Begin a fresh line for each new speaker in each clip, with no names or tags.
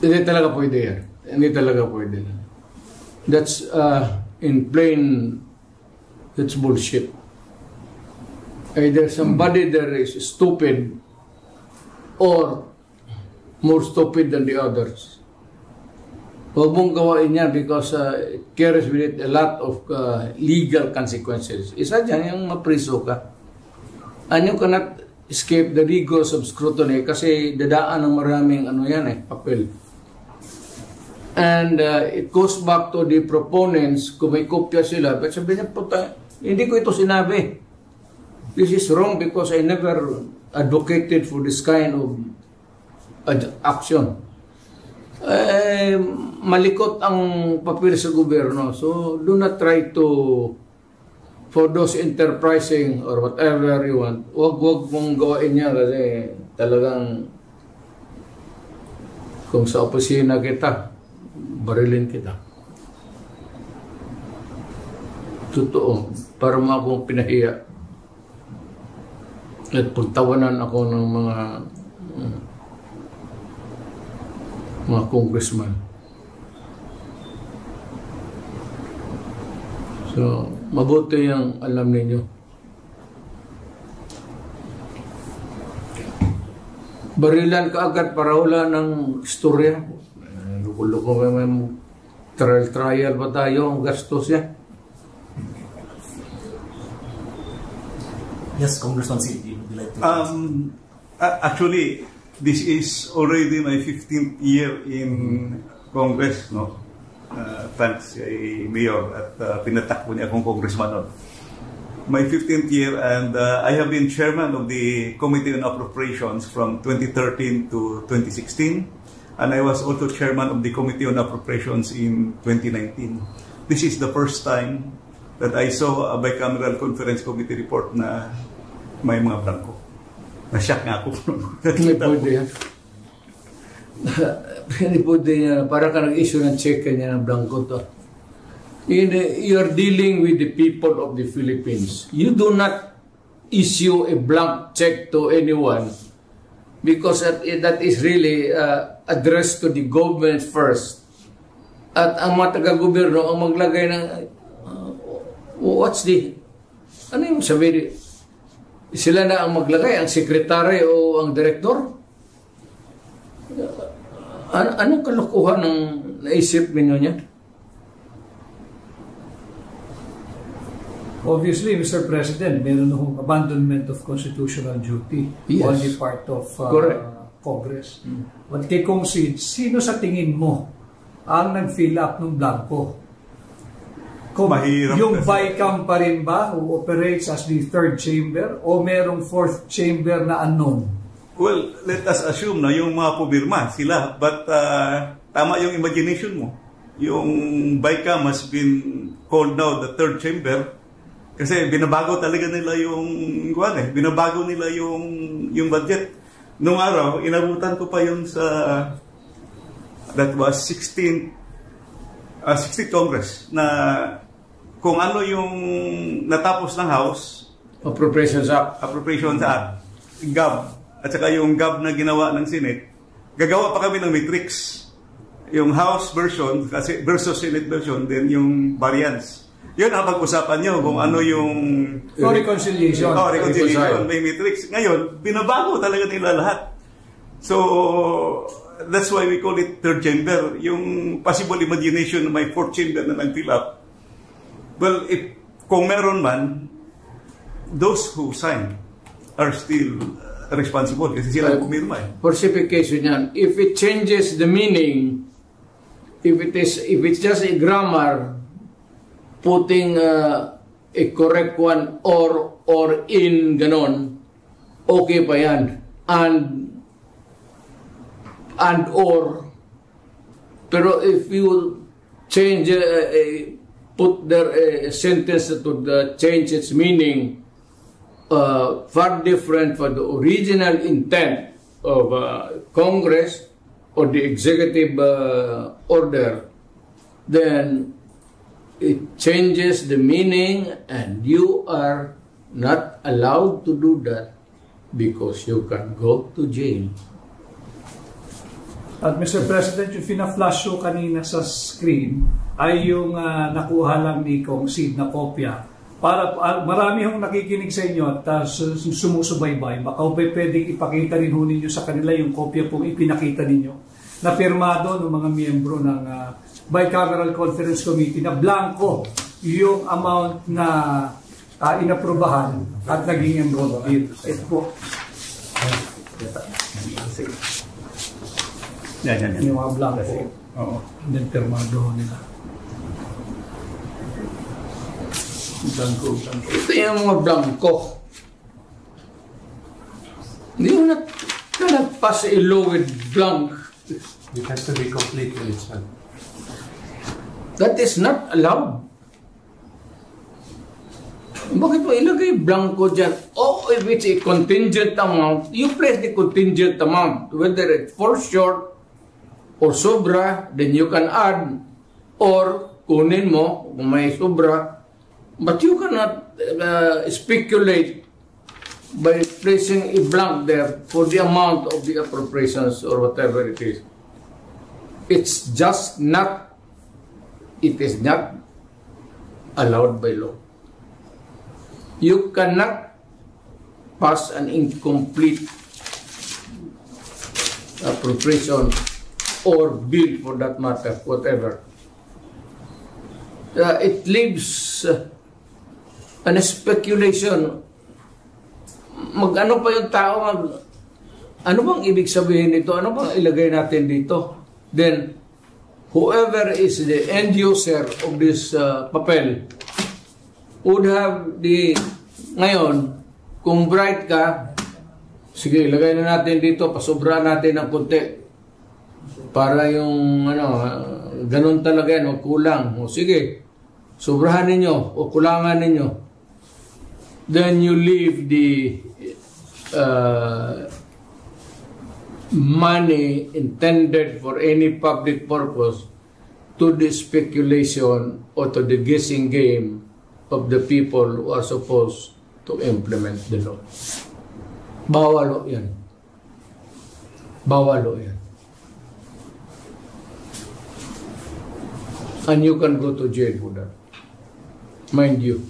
Hindi talaga pwede yan. Hindi talaga pwede. That's, in plain, that's bullshit. Either somebody there is stupid or more stupid than the others. Huwag mong gawain yan because it carries with it a lot of legal consequences. Isa dyan yung mapriso ka. And you cannot escape the rigors of scrutiny kasi dadaan ng maraming papel. And it goes back to the proponents, kung may kopya sila, but sabi niya, puta, hindi ko ito sinabi. This is wrong because I never advocated for this kind of action. Malikot ang papel sa gobyerno. So, do not try to, for those enterprising or whatever you want, wag mong gawain niya kasi talagang kung sa opisina kita, barilin kita. Totoo, para mo akong pinahiya. At pagtawanan ako ng mga congressman. So, mabuti yung alam ninyo. Barilan ka agad para wala ng istorya. Luko-luko may trial ba tayo ang gastos niya?
Yes, Congressman City, would you like to
actually, this is already my 15th year in Congress, no? Thanks kay Mayor at pinatakbo niya akong congressman noon. My 15th year and I have been chairman of the Committee on Appropriations from 2013 to 2016 and I was also chairman of the Committee on Appropriations in 2019. This is the first time that I saw a bicameral conference committee report na may mga blanco. Na-shock nga ako.
Hindi pwede yan. Hindi pwede yan. Para ka nag-issue ng check niya ng blanco to. You're dealing with the people of the Philippines. You do not issue a blank check to anyone because that is really addressed to the government first. At ang mga taga-gobyerno ang maglagay ng ano yung sabi? Sila na ang maglagay, ang sekretary o ang direktor? Anong kalokohan ng naisip ninyo niya?
Obviously, Mr. President, meron akong abandonment of constitutional duty on the part of Congress. But kay Kong Sid, sino sa tingin mo ang nag-fill up ng blanco? Yung BICAM pa rin ba who operates as the third chamber o merong fourth chamber na unknown?
Well, let us assume na yung mga pumirma sila but tama yung imagination mo. Yung BICAM has been called now the third chamber kasi binabago talaga nila yung binabago nila yung budget. Nung araw, inabutan ko pa yung sa that was 16th Congress na kung ano yung natapos ng House
Appropriations Act,
GAB, at saka yung GAB na ginawa ng Senate, gagawa pa kami ng matrix. Yung House version kasi versus Senate version, then yung variance. Yun ang pag-usapan nyo kung ano yung
reconciliation.
Reconciliation, may matrix. Ngayon, binabago talaga nila lahat. So, that's why we call it third chamber. Yung possible imagination na may fourth chamber na nag-fill up. Well, kung meron man, those who sign are still responsible kasi sila pumirma.
Falsification yan. If it changes the meaning, if it's just a grammar, putting a correct one or in ganon, okay pa yan. And or, pero if you change put there a sentence that would change its meaning far different from the original intent of Congress or the executive order, then it changes the meaning and you are not allowed to do that because you can go to jail.
At Mr. President, yung fina-flash show kanina sa screen ay yung nakuha lang ni Kong Sid na kopya. Para marami hong nakikinig sa inyo at sumusubaybay. Baka pwedeng ipakita rin ho ninyo sa kanila yung kopya pong ipinakita ninyo na pirmado ng mga miyembro ng Bicameral Conference Committee na blanco yung amount na inaprubahan at naging enrolled bill. Ito po.
Yan.
Yung mga blanco.
Oo.
And then pirmado nila. Blanco.
Ito yung mga blanco. Hindi mo na pass a law with blank.
It has to be complete in itself.
That is not allowed. Bakit mo ilagay blanco dyan? Oh, if it's a contingent amount, you place the contingent amount. Whether it falls short or sobra, then you can add. Or kunin mo kung may sobra. But you cannot speculate by placing a blank there for the amount of the appropriations or whatever it is. It's just not, it is not allowed by law. You cannot pass an incomplete appropriation or bill for that matter, whatever. It leaves an speculation. Mag-ano pa yung tao, ano bang ibig sabihin nito? Ano bang ilagay natin dito? Then, whoever is the end user of this papel would have the, ngayon, kung bright ka, sige, ilagay na natin dito, pasobra natin ng konti. Para yung, ganun talaga yan, o kulang. O sige, sobrahan ninyo, o kulangan ninyo. Then you leave the money intended for any public purpose to the speculation or to the guessing game of the people who are supposed to implement the law. Bawal yan. Bawal yan. And you can go to jail for that. Mind you.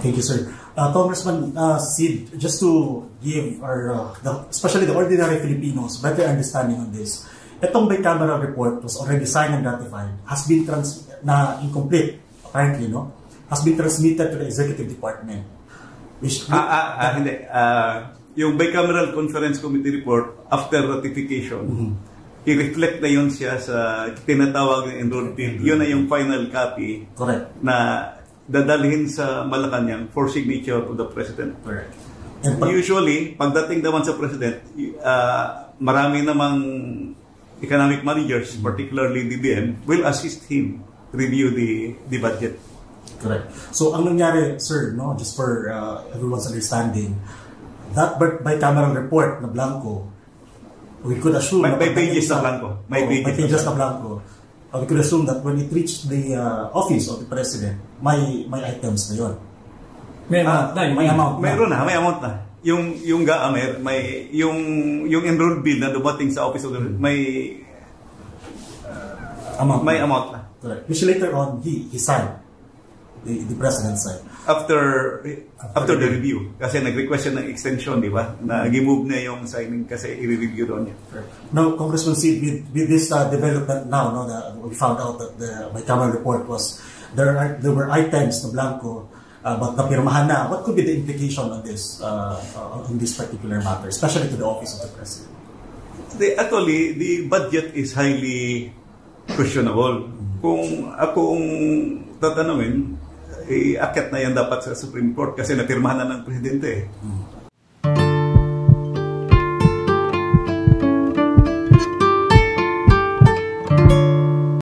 Thank you, sir. Congressman Sid, just to give our, especially the ordinary Filipinos, better understanding on this, itong bicameral report was already signed and ratified, has been incomplete, apparently, no? Has been transmitted to the Executive Department. Which,
hindi. Yung Bicameral Conference Committee report, after ratification, i-reflect na yun siya sa tinatawag na enrolled bill. Yun na yung final copy.
Correct.
Na dadalhin sa Malacanang for signature to the President.
Correct.
Usually, pagdating naman sa President, marami namang economic managers, particularly DBM, will assist him review the budget.
Correct. So, ang nangyari, sir, no, just for everyone's understanding, that bicameral report na blanco, we could assume...
May pages na blanco.
May pages na blanco. We could assume that when it reached the office of the President, may items na yun.
May amount na.
Mayroon na, may amount na. Yung GAAMER, may yung enrolled bill na dumating sa office of the may amount na.
Correct. Which later on he signed. The President signed.
After the review. Kasi nag-request siya ng extension, di ba? Na gi-move na yung signing kasi i-review doon niya.
Now, Congressman Sid, with this development now, no, we found out that the bicameral report was there were items na blanco but napirmahan na. What could be the implication on this particular matter, especially to the office of the President?
Actually, the budget is highly questionable. Kung akong tatanungin, iakyat na yan dapat sa Supreme Court kasi napirmahan na ng Presidente.